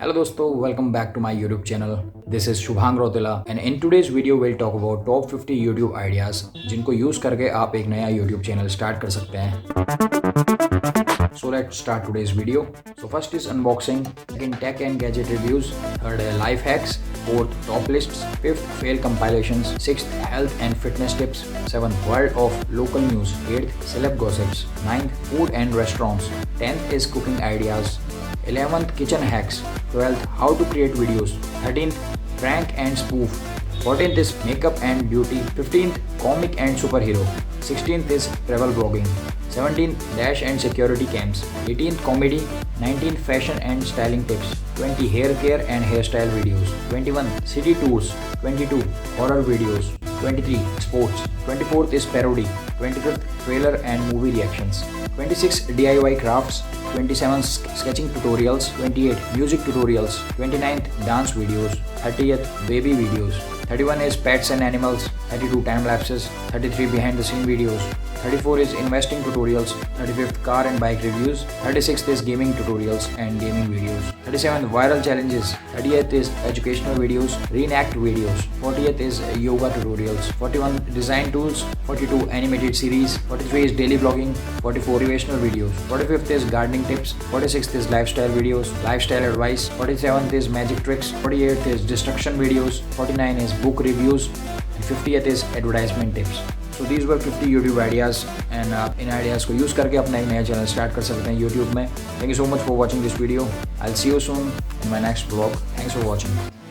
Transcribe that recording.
Hello दोस्तों, welcome back to my YouTube channel. This is Shubhang Rotela and in today's video we'll talk about top 50 YouTube ideas जिनको use करके आप एक नया YouTube channel start कर सकते हैं. So let's start today's video. So first is unboxing, second tech and gadget reviews, third life hacks, fourth top lists, fifth fail compilations, sixth health and fitness tips, seventh world of local news, eighth celeb gossips, ninth food and restaurants, 10th is cooking ideas, 11th kitchen hacks, 12th how to create videos, 13th prank and spoof, 14th is makeup and beauty, 15th comic and superhero, 16th is travel blogging, 17th dash and security cams, 18th comedy, 19th fashion and styling tips, 20 hair care and hairstyle videos, 21 city tours, 22 horror videos, 23 sports, 24th is parody, 25th trailer and movie reactions, 26 DIY crafts, 27 sketching tutorials, 28 music tutorials, 29th dance videos, 30th baby videos, 31 is pets and animals, 32 time lapses, 33 behind the scene videos, 34 is investing tutorials, 35th car and bike reviews, 36th is gaming tutorials and gaming videos, 37th viral challenges, 38th is educational videos, reenact videos, 40th is yoga tutorials, 41 design tools, 42 animated series, 43 is daily vlogging, 44 motivational videos, 45th is gardening tips, 46th is lifestyle videos, lifestyle advice, 47th is magic tricks, 48th is destruction videos, 49 is book reviews, and 50th is advertisement tips. So these were 50 YouTube ideas and in ideas को use करके अपना एक नया channel start कर सकते हैं YouTube में. Thank you so much for watching this video. I'll see you soon in my next vlog. Thanks for watching.